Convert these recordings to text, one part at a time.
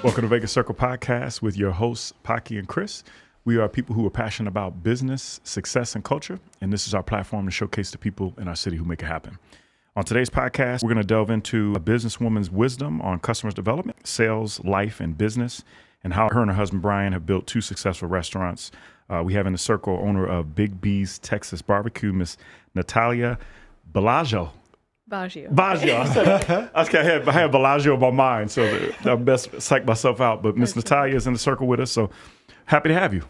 Welcome to Vegas Circle Podcast with your hosts, Paki and Chris. We are people who are passionate about business, success, and culture, and this is our platform to showcase the people in our city who make it happen. On today's podcast, we're going to delve into a businesswoman's wisdom on customer development, sales, life, and business, and how her and her husband, Brian, have built two successful restaurants. We have in the circle owner of Big B's Texas Barbecue, Miss Natalia Badzjo. Badzjo. I had Badzjo in my mind, so I best psych myself out. But Miss Natalia is in the circle with us, so happy to have you.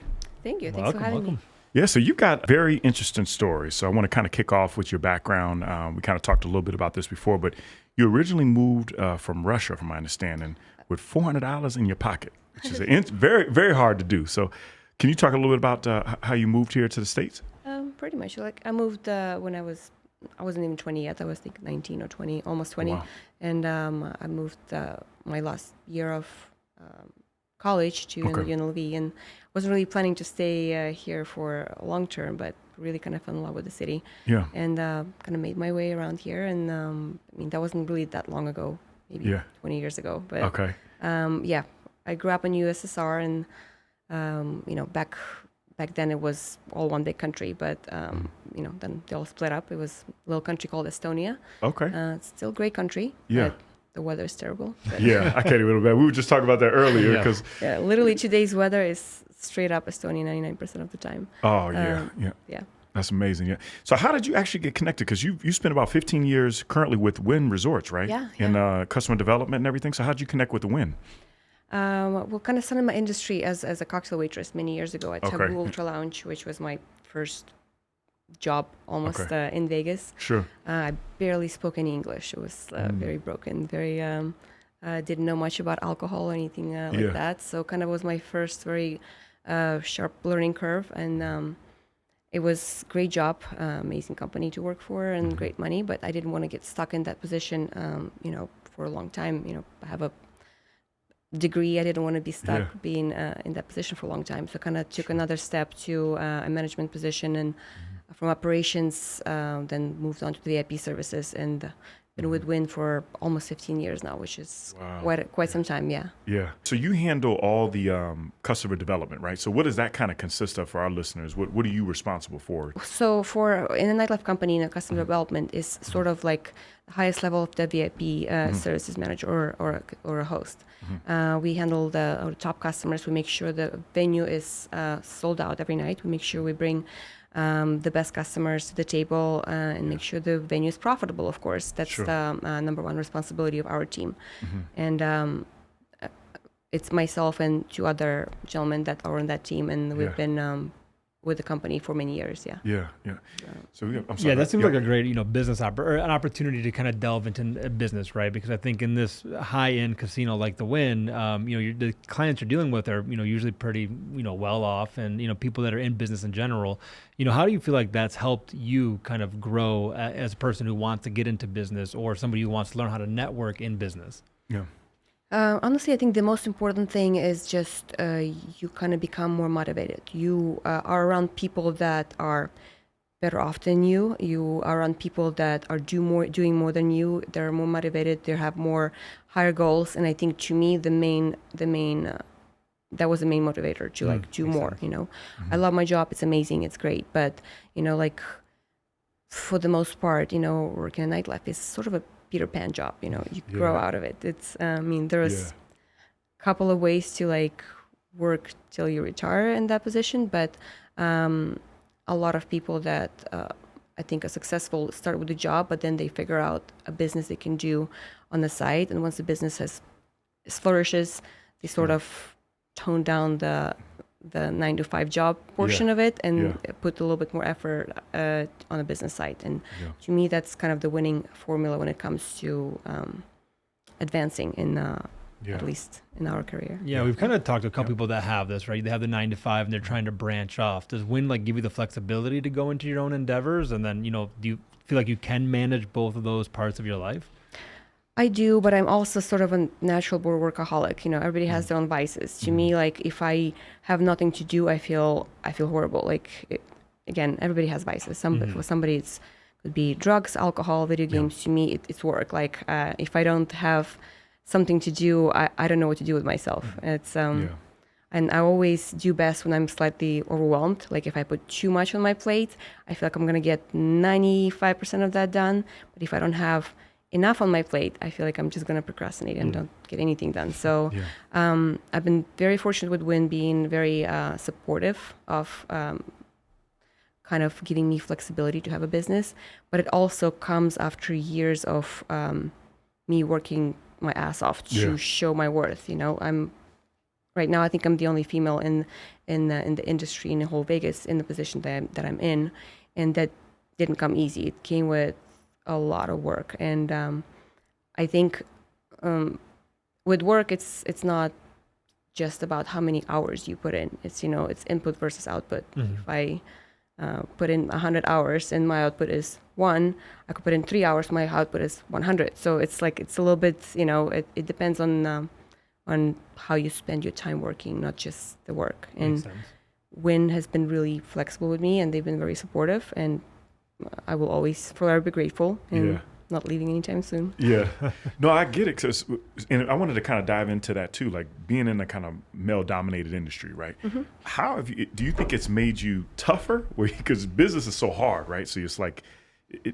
Thank you. Thanks for having me. Yeah, so you've got very interesting stories. So I want to kind of kick off with your background. We kind of talked a little bit about this before, but you originally moved from Russia, from my understanding, with $400 in your pocket, which is very, very hard to do. So can you talk a little bit about how you moved here to the States? Pretty much. Like I moved when I wasn't even 20 yet. I was like 19 or 20, almost 20. Wow. And I moved my last year of college to UNLV, and wasn't really planning to stay here for long term, but really kind of fell in love with the city. Yeah. And kind of made my way around here. And I mean, that wasn't really that long ago, maybe 20 years ago. But I grew up in USSR, and back then it was all one big country, but then they all split up. It was a little country called Estonia. Okay. It's still a great country. Yeah. But the weather is terrible. Yeah, I can't even imagine. We were just talking about that earlier because literally today's weather is straight up Estonia 99% of the time. Oh yeah. That's amazing. Yeah. So how did you actually get connected? Because you spent about 15 years currently with Wynn Resorts, right? Yeah. In customer development and everything. So how did you connect with the Wynn? Well, kind of started my industry as a cocktail waitress many years ago at Taboo Ultra Lounge, which was my first job almost in Vegas. Sure. I barely spoke any English. It was very broken, very didn't know much about alcohol or anything like that. So kind of was my first very sharp learning curve, and it was a great job, amazing company to work for, and great money. But I didn't want to get stuck in that position, for a long time. I have a degree. I didn't want to be stuck being in that position for a long time. So kind of took another step to a management position, and from operations, then moved on to the VIP services, and been with Wynn for almost 15 years now, which is quite some time. Yeah. Yeah. So you handle all the customer development, right? So what does that kind of consist of for our listeners? What are you responsible for? So in a nightlife company, customer development is sort of like the highest level of the VIP services manager or a host. We handle our top customers. We make sure the venue is sold out every night. We make sure we bring the best customers to the table and make sure the venue is profitable, of course. That's the number one responsibility of our team. And it's myself and two other gentlemen that are on that team, and we've been with the company for many years. Yeah. So I'm sorry. That seems like a great, business or an opportunity to kind of delve into business, right? Because I think in this high-end casino like the Wynn, the clients you're dealing with are, usually pretty, well off, and people that are in business in general. How do you feel like that's helped you kind of grow as a person who wants to get into business, or somebody who wants to learn how to network in business? Yeah. Honestly, I think the most important thing is just you kind of become more motivated. You are around people that are better off than you. You are around people that are doing more than you. They're more motivated. They have more higher goals. And I think to me, the main that was the main motivator to do more. I love my job. It's amazing. It's great. But for the most part, working in nightlife is sort of a Peter Pan job. You grow out of it. It's there's a couple of ways to work till you retire in that position, but a lot of people that I think are successful start with a job, but then they figure out a business they can do on the side, and once the business flourishes, they sort of tone down the 9-to-5 job portion of it and put a little bit more effort on the business side. And to me, that's kind of the winning formula when it comes to advancing in at least in our career. Yeah, we've kind of talked to a couple people that have this, right? They have the 9-to-5 and they're trying to branch off. Does Wynn give you the flexibility to go into your own endeavors? And then, do you feel like you can manage both of those parts of your life? I do, but I'm also sort of a natural born workaholic. Everybody has their own vices. To me, if I have nothing to do, I feel horrible. Again, everybody has vices. For somebody, it could be drugs, alcohol, video games. To me, it's work. If I don't have something to do, I don't know what to do with myself. It's and I always do best when I'm slightly overwhelmed. Like if I put too much on my plate, I feel like I'm gonna get 95% of that done. But if I don't have enough on my plate, I feel like I'm just gonna procrastinate and don't get anything done. So I've been very fortunate with Wynn being very supportive of kind of giving me flexibility to have a business. But it also comes after years of me working my ass off to show my worth. You know, right now I think I'm the only female in the industry in the whole Vegas in the position that I'm in, and that didn't come easy. It came with a lot of work, and I think with work it's not just about how many hours you put in. It's it's input versus output. If I put in 100 hours and my output is 1, I could put in 3 hours, my output is 100. So it's like it's a little bit it depends on how you spend your time working, not just the work. And Wynn has been really flexible with me, and they've been very supportive, and I will always forever be grateful and not leaving anytime soon. Yeah. No, I get it. And I wanted to kind of dive into that too, like being in a kind of male-dominated industry, right? How do you think it's made you tougher? Because business is so hard, right? So it's like,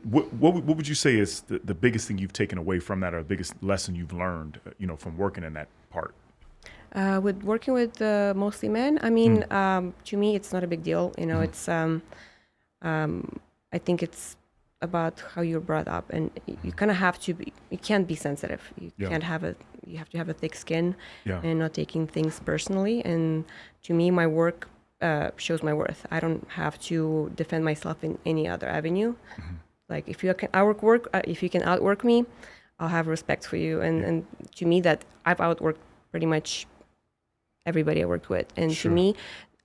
what would you say is the biggest thing you've taken away from that, or the biggest lesson you've learned, from working in that part? With working with mostly men, I mean, to me, it's not a big deal. It's I think it's about how you're brought up, and you kind of have to be. You can't be sensitive. You can't have you have to have a thick skin and not taking things personally. And to me, my work shows my worth. I don't have to defend myself in any other avenue. Like if you can outwork me, I'll have respect for you. And to me, that I've outworked pretty much everybody I worked with. And to me,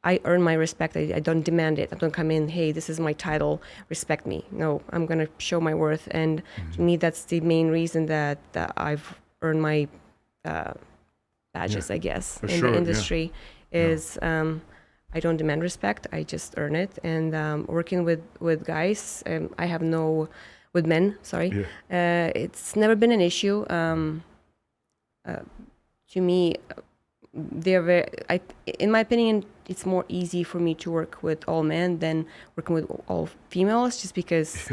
I earn my respect. I don't demand it. I don't come in, hey, this is my title, respect me. No, I'm going to show my worth. And to me, that's the main reason that I've earned my badges, I guess, in the industry is I don't demand respect. I just earn it. And working with guys, I have with men, sorry, it's never been an issue. To me, they're very, in my opinion, it's more easy for me to work with all men than working with all females, just because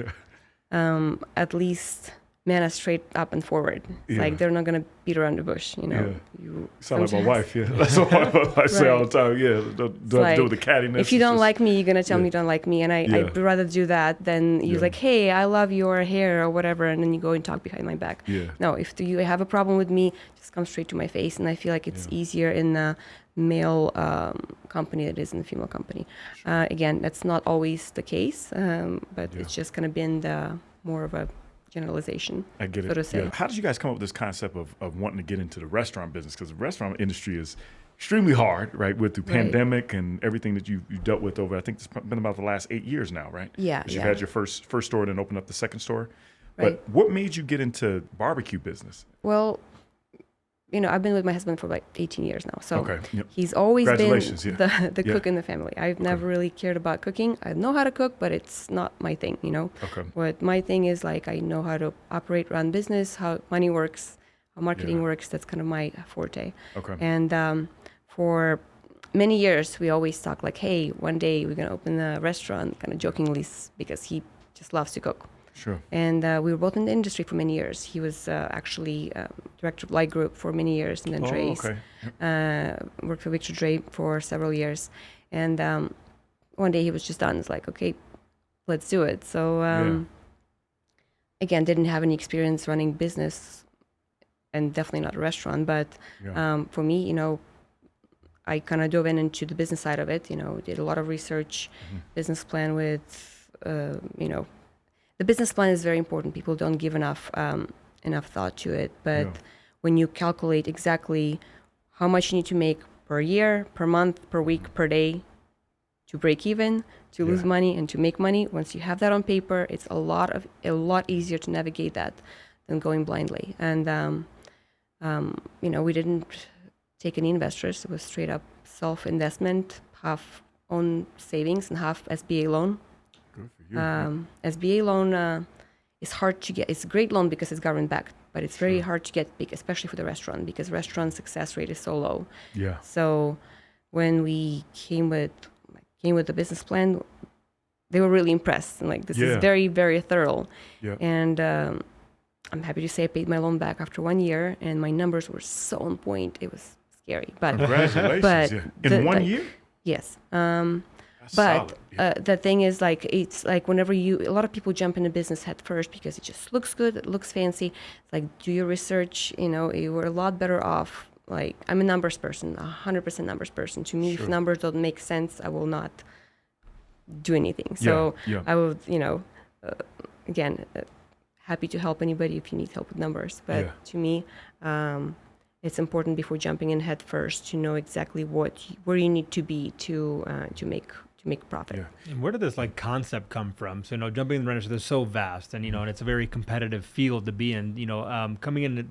at least men are straight up and forward. It's like they're not going to beat around the bush, You sound like my wife, That's what I say all the time, Don't have to do with the cattiness. If you don't like me, you're going to tell me you don't like me, and I'd rather do that than you're like, hey, I love your hair or whatever, and then you go and talk behind my back. No, if you have a problem with me, just come straight to my face, and I feel like it's easier in the male company than it is in the female company. Again, that's not always the case, but it's just kind of been more of a generalization. I get it. So to say. How did you guys come up with this concept of wanting to get into the restaurant business? Because the restaurant industry is extremely hard, right? With the pandemic and everything that you dealt with over, I think it's been about the last 8 years now, right? Yeah. You've had your first store and then opened up the second store. Right. But what made you get into barbecue business? Well, I've been with my husband for like 18 years now. So he's always been the cook in the family. I've never really cared about cooking. I know how to cook, but it's not my thing, What my thing is, like, I know how to operate, run business, how money works, how marketing works. That's kind of my forte. Okay. And for many years, we always talk like, hey, one day we're going to open a restaurant, kind of jokingly, because he just loves to cook. Sure. And we were both in the industry for many years. He was actually director of Light Group for many years, and then Dre's. Worked for Victor Dre for several years. And one day he was just done. It's like, okay, let's do it. So again, didn't have any experience running business, and definitely not a restaurant. But for me, I kind of dove into the business side of it. Did a lot of research, business plan with, the business plan is very important. People don't give enough thought to it. But when you calculate exactly how much you need to make per year, per month, per week, per day to break even, to lose money, and to make money, once you have that on paper, it's a lot easier to navigate that than going blindly. And we didn't take any investors. It was straight up self-investment, half own savings and half SBA loan. Good for you. SBA loan is hard to get. It's a great loan because it's government backed. but it's very hard to get big, especially for the restaurant, because restaurant success rate is so low. Yeah. So when we came with the business plan, they were really impressed. And like, this is very, very thorough. Yeah. And I'm happy to say I paid my loan back after 1 year, and my numbers were so on point. It was scary. But congratulations. But in 1 year? Yes. But the thing is, like, it's like whenever a lot of people jump into business head first because it just looks good, it looks fancy. It's like, do your research. You were a lot better off. Like, I'm a numbers person, 100% numbers person. To me, if numbers don't make sense, I will not do anything. So I will, again, happy to help anybody if you need help with numbers. But to me, it's important before jumping in head first to know exactly where you need to be to make profit. Yeah. And where did this like concept come from? So, jumping in the register is so vast, and and it's a very competitive field to be in. Coming in,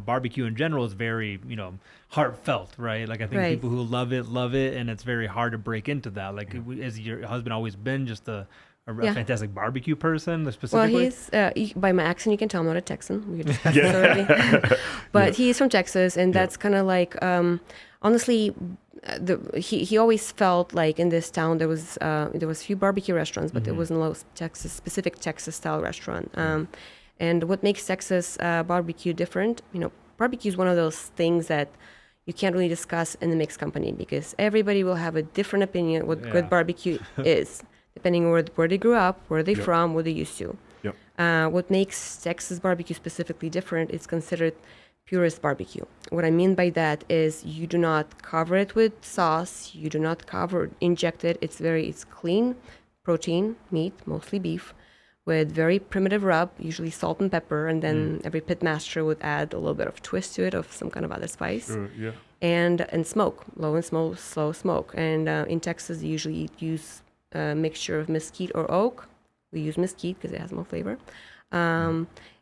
barbecue in general is very heartfelt, right? Like, I think people who love it, and it's very hard to break into that. Like, has your husband always been just a fantastic barbecue person, specifically? Well, he's by my accent you can tell I'm not a Texan. We discussed this already. But he's from Texas, and that's kind of like honestly. He always felt like in this town there was a few barbecue restaurants, but there wasn't a specific Texas style restaurant. And what makes Texas barbecue different? Barbecue is one of those things that you can't really discuss in the mixed company, because everybody will have a different opinion what good barbecue is, depending on where they grew up, where they're from, what they used to. What makes Texas barbecue specifically different is considered purist barbecue. What I mean by that is you do not cover it with sauce, you do not inject it. It's clean protein, meat, mostly beef, with very primitive rub, usually salt and pepper, and then every pit master would add a little bit of twist to it of some kind of other spice. And smoke, low and slow smoke. And in Texas, they usually use a mixture of mesquite or oak. We use mesquite because it has more flavor.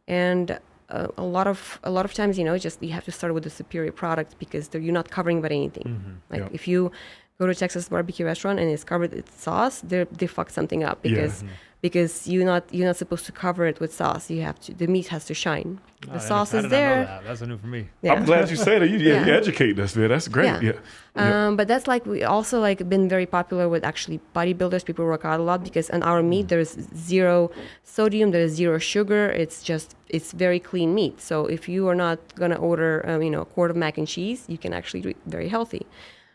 And a lot of times, just you have to start with a superior product, because you're not covering with anything. If you go to a Texas barbecue restaurant and it's covered with sauce, they fuck something up, because you're not supposed to cover it with sauce. The meat has to shine. The sauce is there. Know that. That's new for me. I'm glad you said it. You educate us, man. That's great. But that's like, we also like been very popular with actually bodybuilders. People work out a lot, because on our meat there's 0 sodium, there's 0 sugar. It's very clean meat. So if you are not gonna order a quart of mac and cheese, you can actually do it very healthy.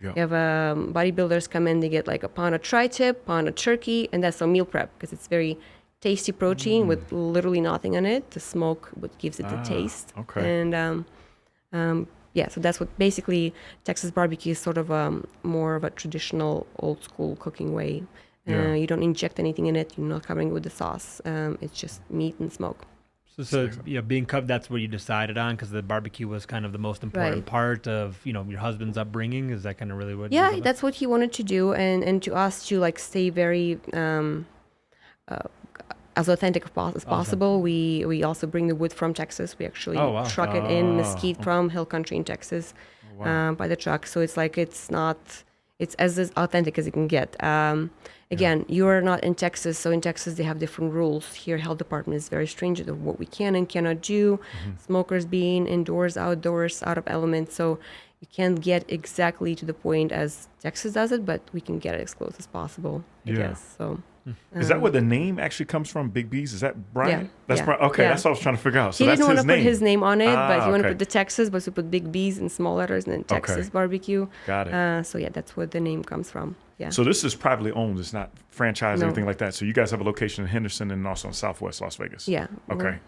You have bodybuilders come in, they get like a pound of tri-tip, pound of turkey, and that's a meal prep, because it's very tasty protein with literally nothing on it. The smoke what gives it the taste. And so that's what basically Texas barbecue is, sort of more of a traditional old school cooking way. You don't inject anything in it. You're not covering it with the sauce. It's just meat and smoke. So being covered, that's what you decided on, because the barbecue was kind of the most important part of your husband's upbringing. Is that kind of really what? Yeah, that's what he wanted to do, and to us to like stay very as authentic as possible. We also bring the wood from Texas. We actually truck it in mesquite from Hill Country in Texas by the truck. So it's like it's as authentic as it can get. Again, you are not in Texas, so in Texas they have different rules. Here, health department is very stringent of what we can and cannot do. Smokers being indoors, outdoors, out of elements. So you can't get exactly to the point as Texas does it, but we can get it as close as possible, I guess. So. Is that where the name actually comes from? Big B's? Is that Brian? Yeah. That's Brian. Okay, that's what I was trying to figure out. So he that's didn't his want to name. put his name on it, but he wanted to put the Texas, but to put Big B's in small letters and then Texas barbecue. Got it. So that's where the name comes from. Yeah. So this is privately owned. It's not franchised or anything like that. So you guys have a location in Henderson and also in Southwest Las Vegas. Yeah. Okay.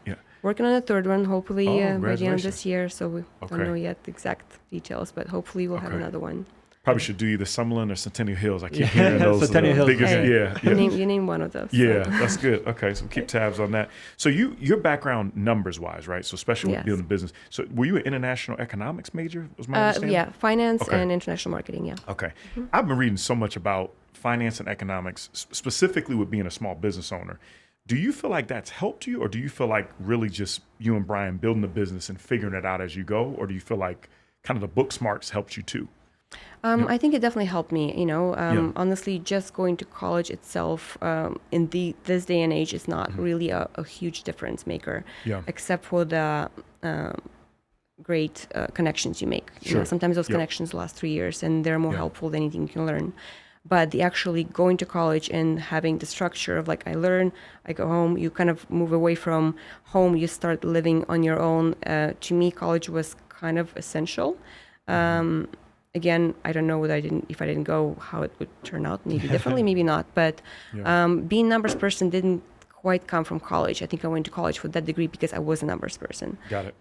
Working on a third one, hopefully by the end of this year. So we don't know yet the exact details, but hopefully we'll have another one. Probably should do either Summerlin or Centennial Hills. I keep hearing those. Centennial Hills. Biggest, You name one of those. Yeah, that's good. Okay, so keep tabs on that. So your background numbers-wise, right? So especially with building business. So were you an international economics major, was my understanding? Yeah, finance and international marketing, yeah. Okay. I've been reading so much about finance and economics, specifically with being a small business owner. Do you feel like that's helped you, or do you feel like really just you and Brian building the business and figuring it out as you go, or do you feel like kind of the book smarts helped you too? I think it definitely helped me. Honestly, just going to college itself in this day and age is not really a huge difference maker, except for the great connections you make. Sometimes those connections last 3 years, and they're more helpful than anything you can learn. But the actually going to college and having the structure of like I learn, I go home, you kind of move away from home, you start living on your own. To me, college was kind of essential. Again, I don't know if I didn't go, how it would turn out. Maybe differently, maybe not. But being a numbers person didn't quite come from college. I think I went to college for that degree because I was a numbers person. Got it.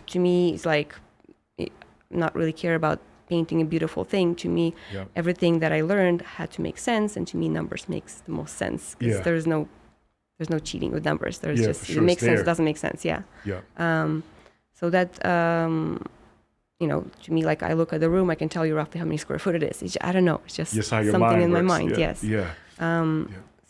To me, it's like not really care about painting a beautiful thing. To me, everything that I learned had to make sense, and to me, numbers makes the most sense because there's no cheating with numbers. There's just it makes sense, it doesn't make sense. So that. To me, like I look at the room, I can tell you roughly how many square foot it is. I don't know. It's just something in my mind. Yes.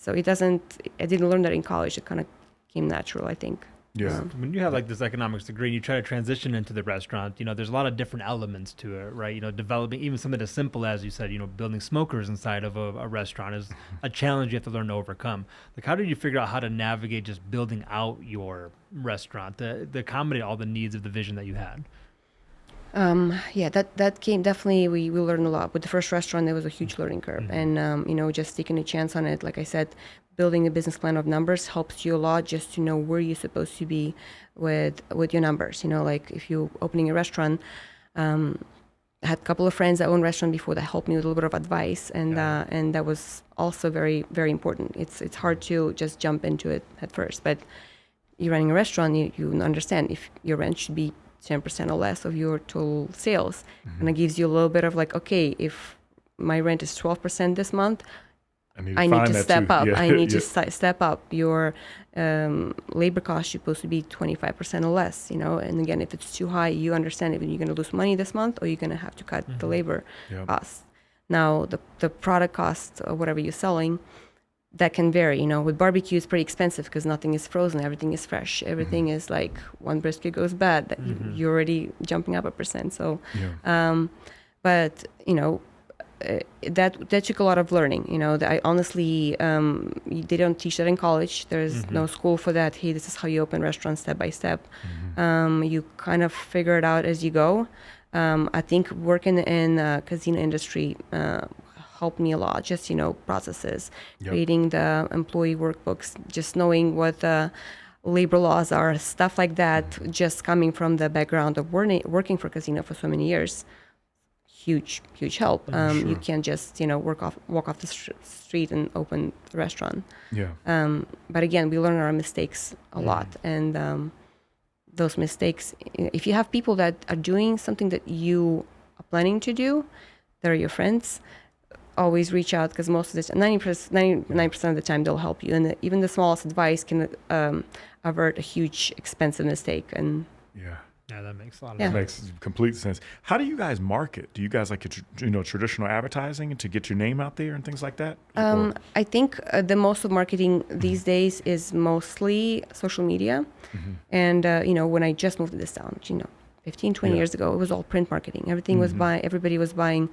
So it doesn't. I didn't learn that in college. It kind of came natural, I think. Yeah. When you have like this economics degree and you try to transition into the restaurant, there's a lot of different elements to it, right? Developing even something as simple as you said, building smokers inside of a restaurant is a challenge you have to learn to overcome. Like, how did you figure out how to navigate just building out your restaurant to accommodate all the needs of the vision that you had? That came definitely. We learned a lot with the first restaurant. There was a huge learning curve, and just taking a chance on it. Like I said, building a business plan of numbers helps you a lot just to know where you're supposed to be with your numbers. Like if you're opening a restaurant, I had a couple of friends that own restaurant before that helped me with a little bit of advice, and that was also very, very important. It's hard to just jump into it at first, but you're running a restaurant, you understand if your rent should be 10% or less of your total sales. And it gives you a little bit of like, okay, if my rent is 12% this month, I need to step up. I need to step up. Your labor cost is supposed to be 25% or less, and again, if it's too high, you understand if you're going to lose money this month or you're going to have to cut the labor costs. Now, the product cost or whatever you're selling, that can vary. With barbecue, it's pretty expensive because nothing is frozen. Everything is fresh. Everything is like one brisket goes bad, that you're already jumping up 1%. So, but that took a lot of learning. That I honestly, they don't teach that in college. There's no school for that. Hey, this is how you open restaurants step by step. You kind of figure it out as you go. I think working in the casino industry helped me a lot. Just processes, reading the employee workbooks, just knowing what the labor laws are, stuff like that. Just coming from the background of working for casino for so many years, huge help. You can't just walk off the street and open the restaurant. But again, we learn our mistakes a lot, and those mistakes. If you have people that are doing something that you are planning to do, they're your friends. Always reach out, because most of the 99% of the time they'll help you, and even the smallest advice can avert a huge expensive mistake. And that makes a lot of sense. That makes complete sense. How do you guys market? Do you guys like traditional advertising to get your name out there and things like that? I think the most of marketing these days is mostly social media. And when I just moved to this town, 15, 20 years ago, it was all print marketing. Everything was everybody was buying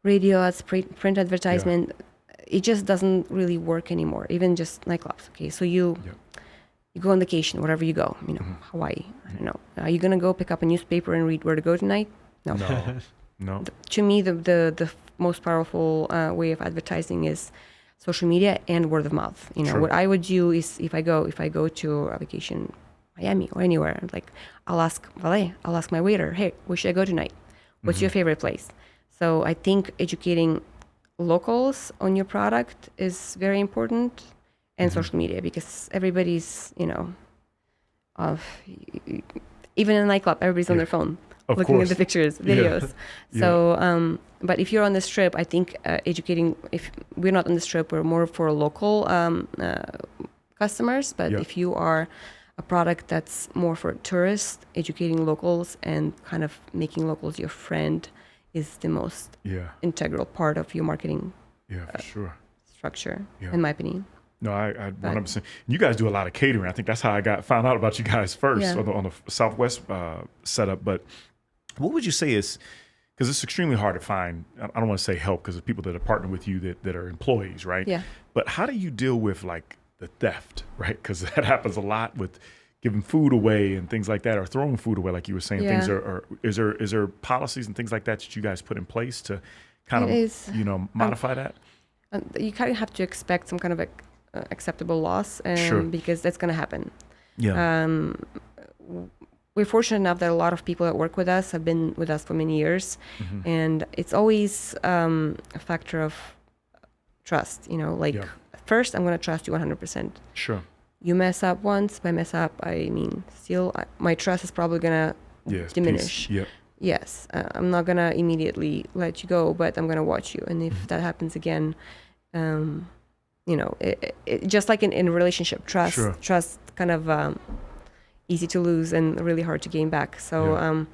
radio ads, print advertisement. It just doesn't really work anymore. Even just nightclubs. Okay, so you go on vacation, wherever you go. Hawaii. I don't know. Are you gonna go pick up a newspaper and read where to go tonight? No. To me, the most powerful way of advertising is social media and word of mouth. What I would do is if I go to a vacation, Miami or anywhere, I'll ask my waiter, hey, where should I go tonight? What's your favorite place? So I think educating locals on your product is very important, and social media, because everybody's, even in a nightclub, everybody's on their phone, looking at the pictures, videos. So, but if you're on the strip, I think educating, if we're not on the strip, we're more for local customers. But if you are a product that's more for tourists, educating locals and kind of making locals your friend is the most integral part of your marketing structure, in my opinion. No, I 100%. You guys do a lot of catering. I think that's how I found out about you guys first on the Southwest setup. But what would you say is, because it's extremely hard to find, I don't want to say help, because there's people that are partnering with you that are employees, right? Yeah. But how do you deal with like the theft, right? Because that happens a lot with giving food away and things like that, or throwing food away, like you were saying. Things are is there policies and things like that you guys put in place to kind of modify that? You kind of have to expect some kind of acceptable loss, because that's going to happen. Yeah. We're fortunate enough that a lot of people that work with us have been with us for many years, and it's always a factor of trust. First, I'm going to trust you 100%. Sure. You mess up once. By mess up, I mean my trust is probably going to diminish. Yep. Yes, I'm not going to immediately let you go, but I'm going to watch you. And if that happens again, just like in a relationship, trust kind of easy to lose and really hard to gain back. So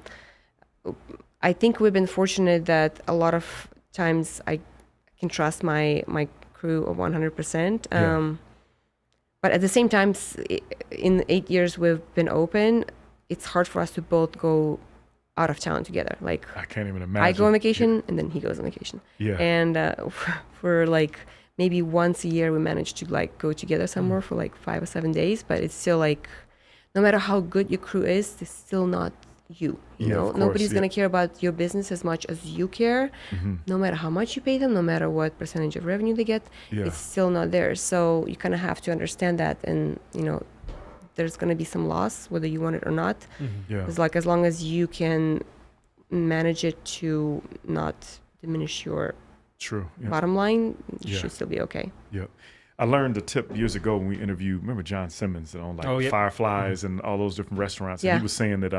I think we've been fortunate that a lot of times I can trust my crew 100%. But at the same time, in 8 years we've been open, it's hard for us to both go out of town together. Like, I can't even imagine. I go on vacation and then he goes on vacation. Yeah. And for like maybe once a year we manage to like go together somewhere for like 5 or 7 days, but it's still like, no matter how good your crew is, it's still not you. You know, of course, nobody's going to care about your business as much as you care. No matter how much you pay them, no matter what percentage of revenue they get, it's still not there. So you kind of have to understand that, and there's going to be some loss whether you want it or not. It's like, as long as you can manage it to not diminish your bottom line, you should still be okay. I learned a tip years ago when we interviewed, remember John Simmons that owned Fireflies and all those different restaurants. And he was saying that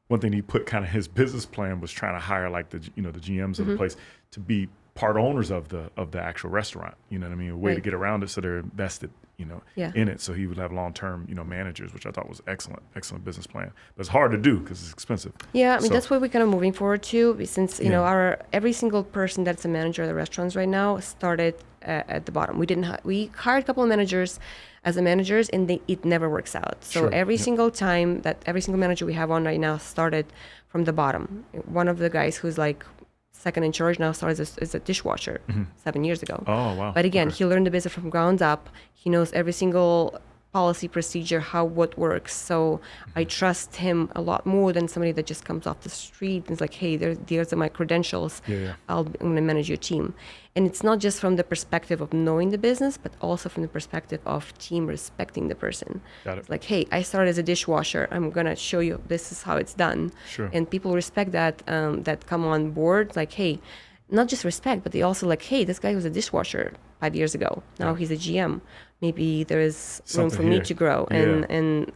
one thing he put kind of his business plan was trying to hire like the GMs of the place to be part owners of the actual restaurant. You know what I mean? A way to get around it so they're invested, in it. So he would have long-term, managers, which I thought was excellent business plan. But it's hard to do because it's expensive. Yeah, I mean, that's what we're kind of moving forward to, since, every single person that's a manager of the restaurants right now started at the bottom. We hired a couple of managers as managers, and it never works out. So every single time that every single manager we have on right now started from the bottom. One of the guys who's like second in charge now started as a dishwasher 7 years ago. Oh, wow. But again, he learned the business from ground up. He knows every single policy, procedure, what works. So I trust him a lot more than somebody that just comes off the street and is like, hey, there's my credentials. I'm going to manage your team. And it's not just from the perspective of knowing the business, but also from the perspective of team respecting the person. Got it. It's like, hey, I started as a dishwasher. I'm going to show you this is how it's done. And people respect that, that come on board. Like, hey, not just respect, but they also like, hey, this guy was a dishwasher 5 years ago. Now he's a GM. Maybe there is room for me to grow. And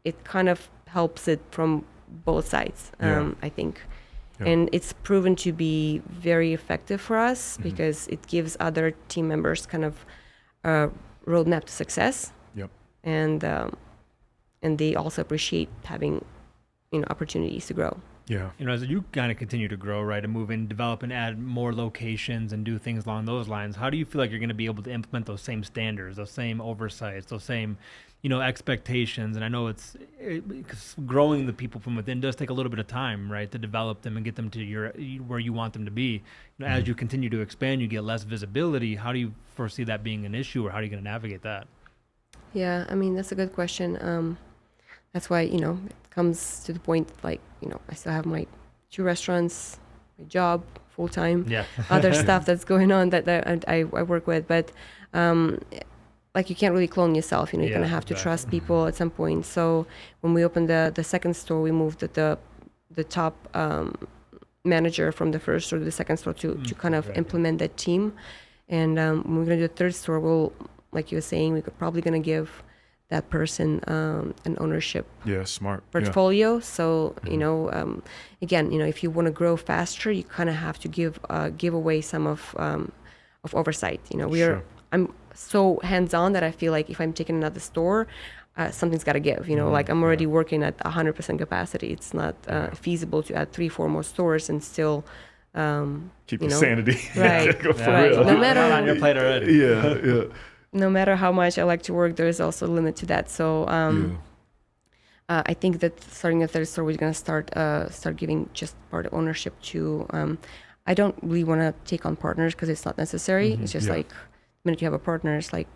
it kind of helps it from both sides, I think. And it's proven to be very effective for us because it gives other team members kind of a roadmap to success. And they also appreciate having, opportunities to grow. As you kind of continue to grow, right, and move in, develop and add more locations and do things along those lines, how do you feel like you're going to be able to implement those same standards, those same oversights, those same, expectations? And I know because growing the people from within does take a little bit of time, right, to develop them and get them to where you want them to be. As you continue to expand, you get less visibility. How do you foresee that being an issue, or how are you going to navigate that? Yeah, I mean, that's a good question. That's why, it comes to the point, like, I still have my 2 restaurants, my job, full-time, other stuff that's going on that I work with. But, like, you can't really clone yourself, you're going to have to trust people at some point. So when we opened the second store, we moved the top manager from the first store to the second store to kind of implement that team. And when we're going to do the third store, we'll, like you were saying, we're probably going to give that person an ownership portfolio. So again, if you want to grow faster, you kind of have to give away some of oversight. I'm so hands-on that I feel like if I'm taking another store, something's got to give. Like I'm already working at 100% capacity. It's not feasible to add 3-4 more stores and still keep your sanity. Right. Right. No matter on your plate already. No matter how much I like to work, there is also a limit to that. So I think that starting a third store, we're going to start giving just part of ownership to. I don't really want to take on partners because it's not necessary. It's just like the minute you have a partner, it's like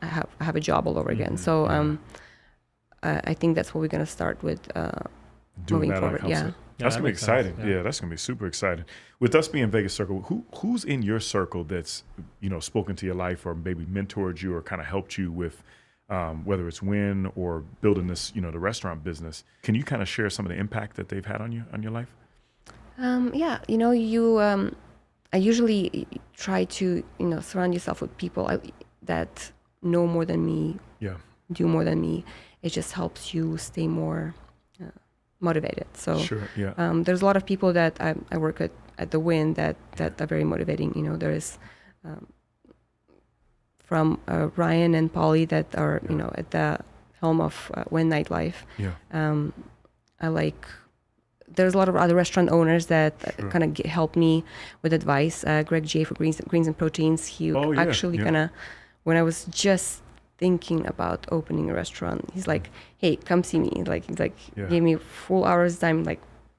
I have a job all over again. So I think that's what we're going to start with moving forward. Yeah. That's gonna be exciting. Yeah, that's gonna be super exciting. With us being Vegas Circle, who's in your circle that's spoken to your life or maybe mentored you or kind of helped you with whether it's Wynn or building this the restaurant business? Can you kind of share some of the impact that they've had on your life? Yeah, I usually try to surround yourself with people that know more than me, do more than me. It just helps you stay more motivated. So sure, yeah. There's a lot of people that I work at the Wynn that are very motivating. There is from Ryan and Polly that are at the helm of Wynn Nightlife. There's a lot of other restaurant owners that kind of help me with advice. Greg J for Greens and Proteins. He actually kind of, when I was just thinking about opening a restaurant, he's like, "Hey, come see me." Gave me full hours time.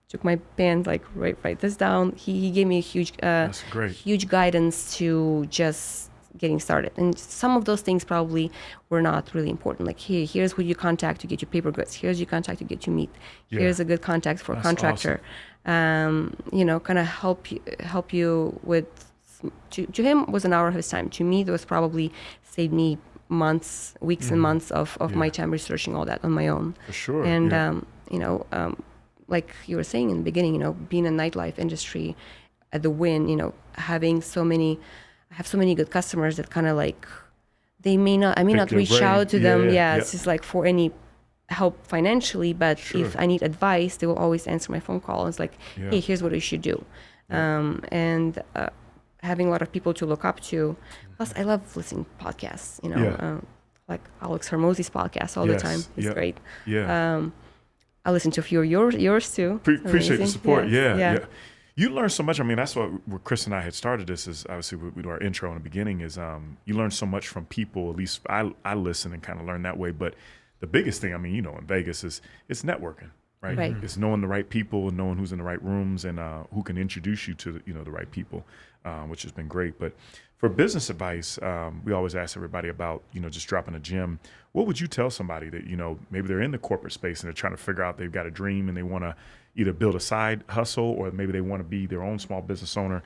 Took my pen, write this down. He gave me a huge guidance to just getting started. And some of those things probably were not really important. Like, hey, here's who you contact to get your paper goods. Here's your contact to get your meat. Here's a good contact for a contractor. Awesome. Kind of help you with. To him was an hour of his time. To me, that was probably saved me weeks and months of my time researching all that on my own. For sure. And like you were saying in the beginning, being in the nightlife industry at the Wynn, I have so many good customers that kind of I may not reach out to them. It's just for any help financially, but if I need advice, they will always answer my phone call. It's like, hey, here's what you should do. And having a lot of people to look up to. Plus, I love listening to podcasts, like Alex Hermosi's podcast all the time. It's great. I listen to a few of yours too. Appreciate the support. Yeah. You learn so much. I mean, that's what Chris and I had started this, is obviously we do our intro in the beginning, is you learn so much from people. At least I listen and kind of learn that way. But the biggest thing, in Vegas, is it's networking, right? It's knowing the right people and knowing who's in the right rooms and who can introduce you to the right people, which has been great. But for business advice, we always ask everybody about just dropping a gem. What would you tell somebody that maybe they're in the corporate space and they're trying to figure out, they've got a dream and they want to either build a side hustle or maybe they want to be their own small business owner?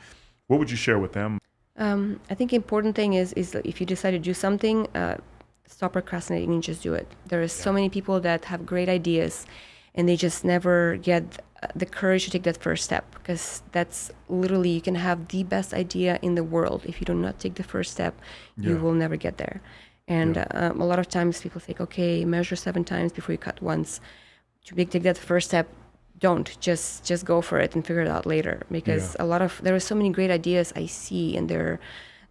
What would you share with them? I think important thing is that if you decide to do something, stop procrastinating and just do it. There are so many people that have great ideas and they just never get the courage to take that first step, because that's literally, you can have the best idea in the world. If you do not take the first step, you will never get there. And a lot of times people think, okay, measure 7 times before you cut once. To take that first step, don't just go for it and figure it out later, because there are so many great ideas I see, and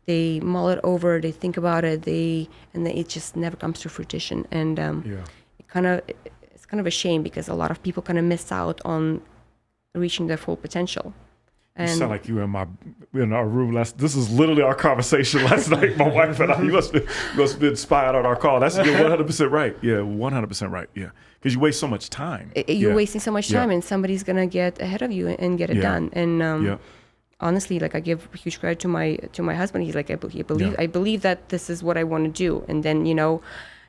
they mull it over, they think about it, and it just never comes to fruition. And it's kind of a shame, because a lot of people kind of miss out on reaching their full potential. You sound like you were in our room this is literally our conversation last night, my wife and I. You must have been inspired on our call. You're 100% right. Yeah, 100% right. Yeah, because you waste so much time. You're wasting so much time, and somebody's gonna get ahead of you and get it done. And honestly, I give huge credit to my husband. He's like, I believe that this is what I want to do. And then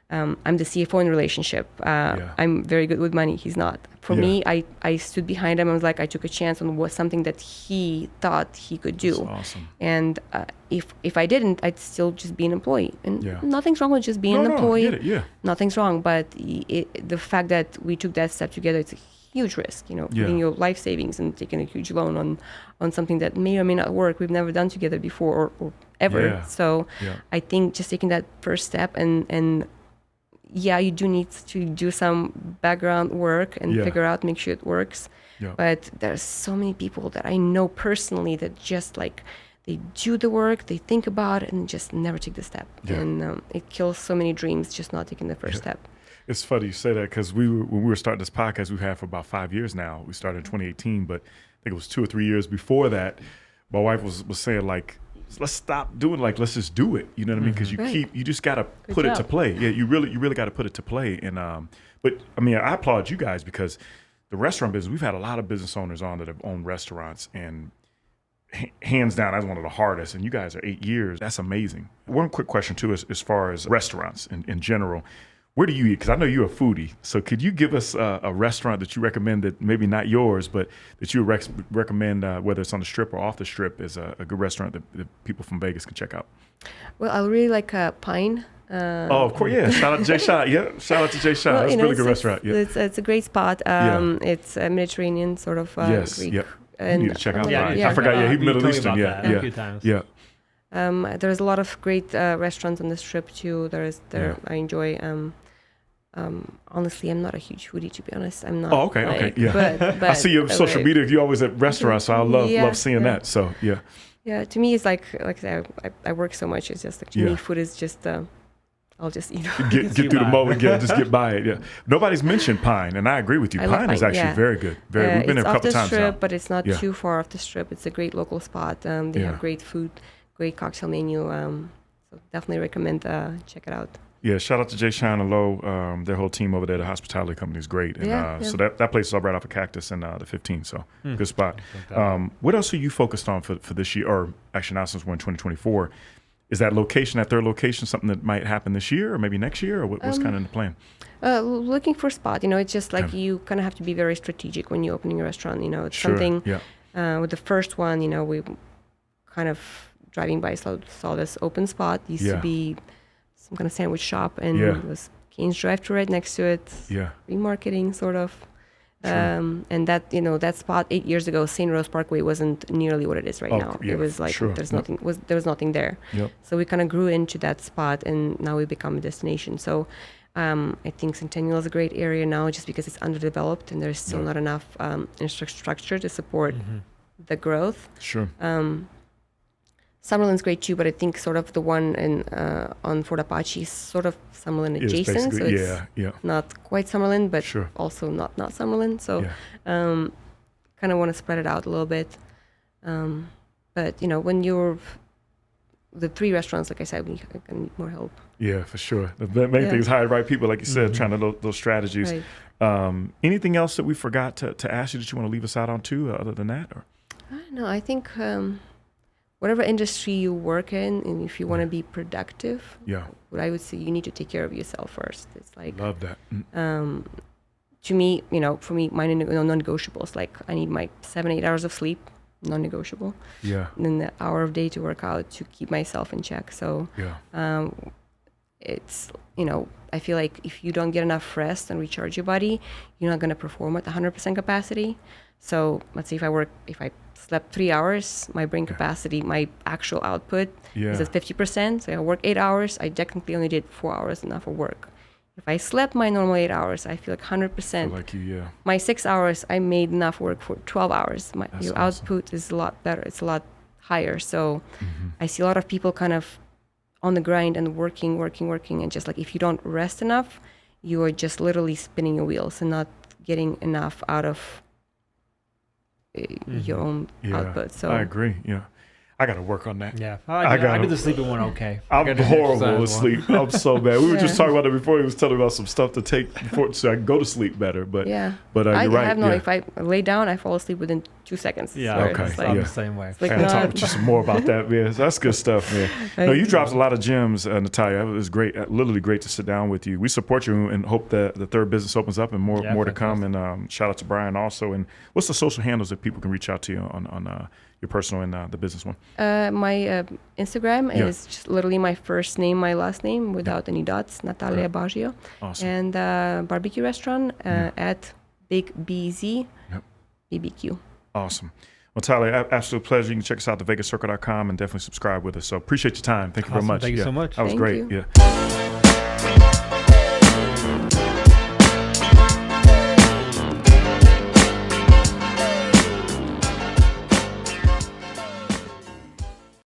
I'm the CFO in the relationship. I'm very good with money. He's not. For me, I stood behind him. I was like, I took a chance on something that he thought he could do. That's awesome. And if I didn't, I'd still just be an employee. And nothing's wrong with just being an employee. I get it, Nothing's wrong. But the fact that we took that step together, it's a huge risk. Putting your life savings and taking a huge loan on something that may or may not work. We've never done together before or ever. Yeah. So I think just taking that first step and you do need to do some background work and figure out, make sure it works. But there's so many people that I know personally that just they do the work, they think about it, and just never take the step. And it kills so many dreams just not taking the first step. It's funny you say that, because when we were starting this podcast, we've had for about 5 years now. We started in 2018, but I think it was 2 or 3 years before that. My wife was saying, let's stop doing let's just do it. You know what I mean? Because you just got to put it to play. Yeah, you really got to put it to play. And but I mean, I applaud you guys because the restaurant business, we've had a lot of business owners on that have owned restaurants, and hands down, that's one of the hardest. And you guys are 8 years. That's amazing. One quick question too, as far as restaurants in general. Where do you eat? Because I know you're a foodie. So could you give us a restaurant that you recommend that maybe not yours, but that you recommend, whether it's on the Strip or off the Strip, is a good restaurant that people from Vegas can check out? Well, I really like Pine. Of course, yeah. Shout out to Jay Shah. Yeah, shout out to Jay Shah. That's a really good restaurant. Yeah. It's a great spot. It's a Mediterranean sort of Greek. Yep. And you need to check out Brian. Yeah. I forgot. Yeah, he's Middle Eastern. Yeah. There's a lot of great restaurants on the Strip too. I enjoy. Honestly, I'm not a huge foodie, to be honest. I'm not. Oh, okay, yeah. But I see your social media. You always at restaurants, so I love seeing that. So yeah. Yeah, to me, it's like I work so much. It's just like to me, food is just. I'll just get through the moment, just get by it. Yeah, nobody's mentioned Pine, and I agree with you. Pine is actually very good. We've been there a couple times now. It's off the Strip, but it's not too far off the Strip. It's a great local spot. They have great food, great cocktail menu. So definitely recommend check it out. Yeah, shout out to Jay Shine and Low. Their whole team over there, the hospitality company is great. And so that place is right off of Cactus and the 15, so good spot. What else are you focused on for this year, or actually now since we're in 2024? Is that third location, something that might happen this year or maybe next year, or what's kind of in the plan? Looking for a spot. It's just like you kind of have to be very strategic when you're opening a restaurant. It's something, with the first one, we kind of driving by saw this open spot. Used to be some kind of sandwich shop, and it was Kane's drive-thru right next to it. Remarketing sort of. And that spot 8 years ago, St. Rose Parkway, wasn't nearly what it is right now. It was like there was nothing there. So we kind of grew into that spot, and now we become a destination. So I think Centennial is a great area now, just because it's underdeveloped and there's still not enough infrastructure to support the growth. Summerlin's great too, but I think sort of the one on Fort Apache is sort of Summerlin adjacent, so it's not quite Summerlin, but also not Summerlin. So kind of want to spread it out a little bit. But when you're the 3 restaurants, like I said, we can need more help. Yeah, for sure. The main thing is hire the right people, like you said, trying to those strategies. Right. Anything else that we forgot to ask you that you want to leave us out on too, other than that? Or? I don't know. I think whatever industry you work in, and if you want to be productive, what I would say, you need to take care of yourself first. It's like, love that. To me, for me, my non-negotiables, like I need my 7-8 hours of sleep, non-negotiable. And then the hour of day to work out to keep myself in check. So it's, I feel like if you don't get enough rest and recharge your body, you're not going to perform at 100% capacity. So let's say if I slept 3 hours, my brain capacity, my actual output is at 50%. So I work 8 hours. I technically only did 4 hours enough of work. If I slept my normal 8 hours, I feel like 100%. My 6 hours, I made enough work for 12 hours. Your output is a lot better. It's a lot higher. So I see a lot of people kind of on the grind and working. And just like, if you don't rest enough, you are just literally spinning your wheels and not getting enough out of your own output. So I agree. I got to work on that. Yeah, I do the sleeping one okay. I'm horrible with sleep. I'm so bad. We were just talking about it before. He was telling me about some stuff to take so I can go to sleep better. But you're right. If I lay down, I fall asleep within 2 seconds. Yeah, so I'm the same way. I gotta talk to you some more about that, man. That's good stuff, man. No, you dropped a lot of gems, Natalia. It was great, literally great to sit down with you. We support you and hope that the third business opens up and more to come. And shout out to Brian also. And what's the social handles that people can reach out to you on your personal and the business one? My Instagram is just literally my first name, my last name, without any dots, Natalia Badzjo. Awesome. And barbecue restaurant at Big BZ BBQ. Awesome. Well, Tyler, absolute pleasure. You can check us out at thevegascircle.com and definitely subscribe with us. So appreciate your time. Thank you very much. Thank you so much. That was great. You. Yeah.